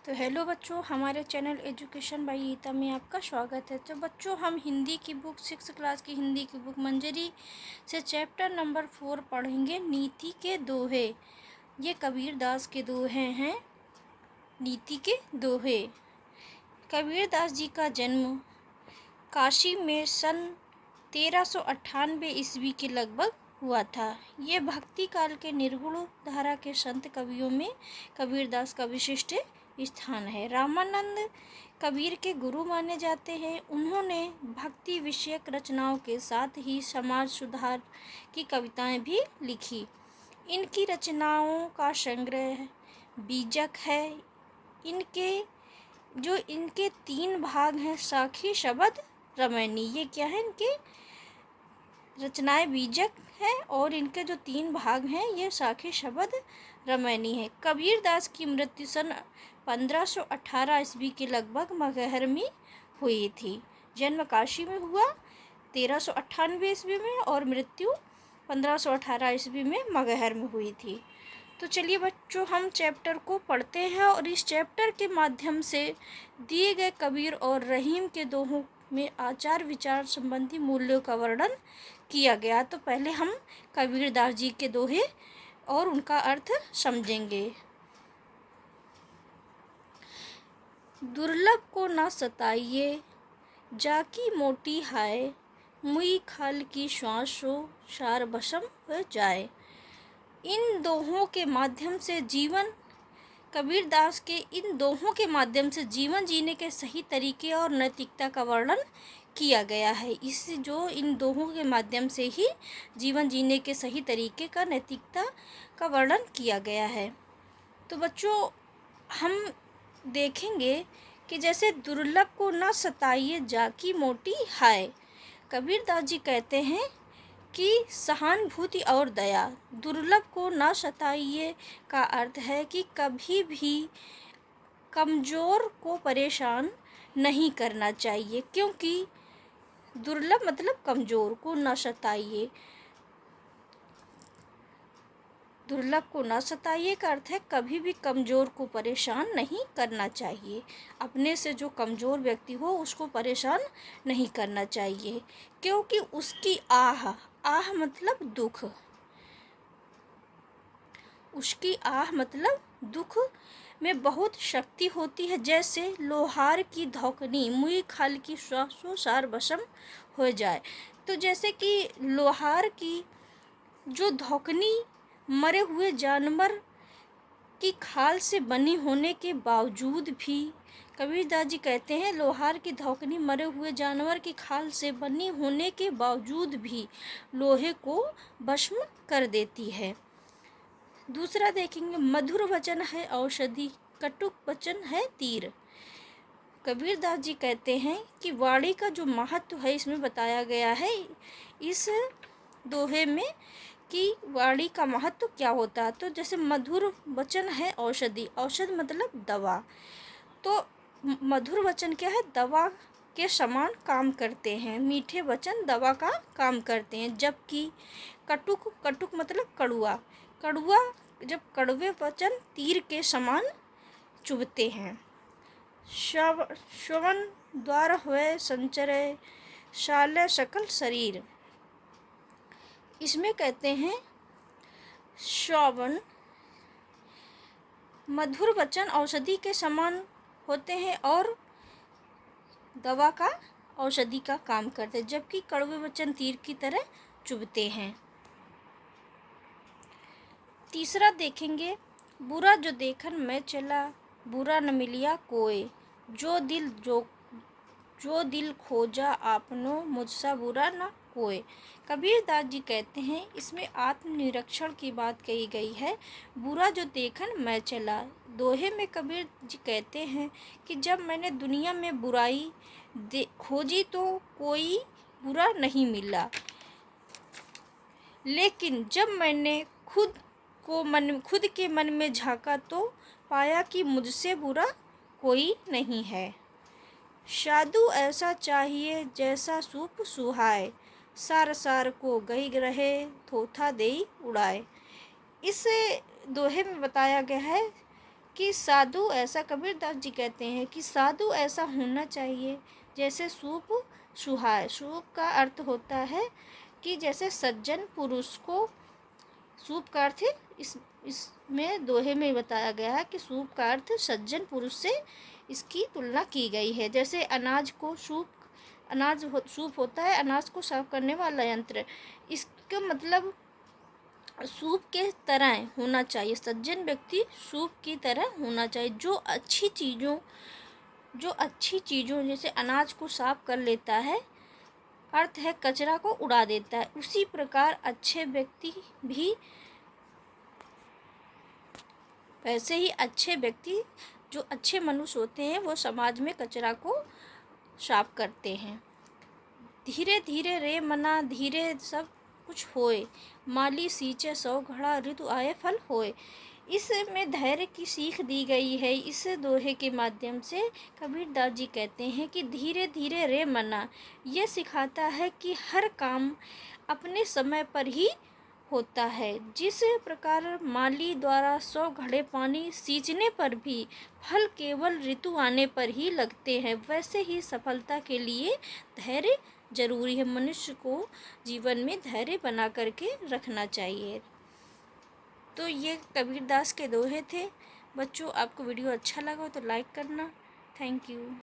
तो हेलो बच्चों, हमारे चैनल एजुकेशन बाय गीता में आपका स्वागत है। तो बच्चों, हम हिंदी की बुक 6 क्लास की हिंदी की बुक मंजरी से चैप्टर नंबर 4 पढ़ेंगे, नीति के दोहे। ये कबीर दास के दोहे हैं। नीति के दोहे। कबीर दास जी का जन्म काशी में सन 1398 ईस्वी के लगभग हुआ था। ये भक्ति काल के निर्गुण धारा के संत कवियों में कबीर दास का विशिष्ट स्थान है। रामानंद कबीर के गुरु माने जाते हैं। उन्होंने भक्ति विषयक रचनाओं के साथ ही समाज सुधार की कविताएं भी लिखी। इनकी रचनाओं का संग्रह बीजक है। इनके 3 भाग हैं, साखी, शबद, रामायणी। ये क्या है? इनके रचनाएं बीजक है और इनके जो 3 भाग हैं ये साखी, शबद, रामायणी है। कबीर दास की मृत्यु सन 1518 ईस्वी के लगभग मगहर में हुई थी। जन्म काशी में हुआ 1398 ईस्वी में और मृत्यु 1518 ईस्वी में मगहर में हुई थी। तो चलिए बच्चों, हम चैप्टर को पढ़ते हैं और इस चैप्टर के माध्यम से दिए गए कबीर और रहीम के दोहों में आचार विचार संबंधी मूल्यों का वर्णन किया गया। तो पहले हम कबीर दास जी के दोहे और उनका अर्थ समझेंगे। दुर्लभ को ना सताइए, जाकी मोटी हाय, मुई खाल की श्वासो सार भस्म हो जाए। इन दोहों के माध्यम से कबीर दास के इन दोहों के माध्यम से जीवन जीने के सही तरीके और नैतिकता का वर्णन किया गया है। इन दोहों के माध्यम से ही जीवन जीने के सही तरीके का, नैतिकता का वर्णन किया गया है। तो बच्चों, हम देखेंगे कि जैसे दुर्लभ को न सताइए, जाकी मोटी हाय। कबीर दास जी कहते हैं कि सहानुभूति और दया। दुर्लभ को न सताइए का अर्थ है कि कभी भी कमज़ोर को परेशान नहीं करना चाहिए, क्योंकि दुर्लभ मतलब कमज़ोर को न सताइए। दुर्लभ को न सताइए का अर्थ है कभी भी कमज़ोर को परेशान नहीं करना चाहिए। अपने से जो कमज़ोर व्यक्ति हो उसको परेशान नहीं करना चाहिए, क्योंकि उसकी आह मतलब दुख। उसकी आह मतलब दुख में बहुत शक्ति होती है। जैसे लोहार की धौकनी, मुई खाल की श्वासो सार भस्म हो जाए। तो जैसे कि लोहार की जो धौकनी मरे हुए जानवर की खाल से बनी होने के बावजूद भी, कबीर दास जी कहते हैं लोहार की धौकनी मरे हुए जानवर की खाल से बनी होने के बावजूद भी लोहे को भस्म कर देती है। दूसरा देखेंगे, मधुर वचन है औषधि, कटुक वचन है तीर। कबीर दास जी कहते हैं कि वाणी का जो महत्व है इसमें बताया गया है, इस दोहे में, कि वाणी का महत्व क्या होता है। तो जैसे मधुर वचन है औषधि, औषध मतलब दवा। तो मधुर वचन क्या है? दवा के समान काम करते हैं। मीठे वचन दवा का काम करते हैं। जबकि कटुक मतलब कड़ुआ, जब कड़वे वचन तीर के समान चुभते हैं। श्रवण द्वार हुए संचरे, शाले सकल शरीर। इसमें कहते हैं श्रवण, मधुर वचन औषधि के समान होते हैं और दवा का, औषधि का काम करते हैं, जबकि कड़वे वचन तीर की तरह चुभते हैं। तीसरा देखेंगे, बुरा जो देखन मैं चला, बुरा न मिलिया कोय, जो दिल खोजा आपनो, मुझसा बुरा न कोय। कबीर दास जी कहते हैं इसमें आत्मनिरीक्षण की बात कही गई है। बुरा जो देखन मैं चला, दोहे में कबीर जी कहते हैं कि जब मैंने दुनिया में बुराई खोजी तो कोई बुरा नहीं मिला, लेकिन जब मैंने खुद के मन में झांका तो पाया कि मुझसे बुरा कोई नहीं है। साधु ऐसा चाहिए जैसा सूप सुहाए, सार सार को गई रहे, थोथा देई उड़ाए। इस दोहे में बताया गया है कि साधु ऐसा, कबीरदास जी कहते हैं कि साधु ऐसा होना चाहिए जैसे सूप सुहाए। सूप का अर्थ होता है कि जैसे सज्जन पुरुष को, सूप का अर्थ इसमें दोहे में बताया गया है कि सूप का अर्थ सज्जन पुरुष से इसकी तुलना की गई है। जैसे अनाज को सूप, सूप होता है अनाज को साफ करने वाला यंत्र, इसका मतलब सूप के तरह होना चाहिए। सज्जन व्यक्ति सूप की तरह होना चाहिए, जो अच्छी चीज़ों जैसे अनाज को साफ कर लेता है, अर्थ है कचरा को उड़ा देता है। उसी प्रकार अच्छे व्यक्ति भी, वैसे ही अच्छे व्यक्ति जो अच्छे मनुष्य होते हैं वो समाज में कचरा को साफ करते हैं। धीरे धीरे रे मना धीरे सब कुछ होए, माली सींचे 100 घड़ा ऋतु आए फल होए। इसमें धैर्य की सीख दी गई है। इस दोहे के माध्यम से कबीरदास जी कहते हैं कि धीरे धीरे रे मना, ये सिखाता है कि हर काम अपने समय पर ही होता है। जिस प्रकार माली द्वारा 100 घड़े पानी सींचने पर भी फल केवल ऋतु आने पर ही लगते हैं, वैसे ही सफलता के लिए धैर्य जरूरी है। मनुष्य को जीवन में धैर्य बना करके रखना चाहिए। तो ये कबीरदास के दोहे थे। बच्चों, आपको वीडियो अच्छा लगा तो लाइक करना। Thank you.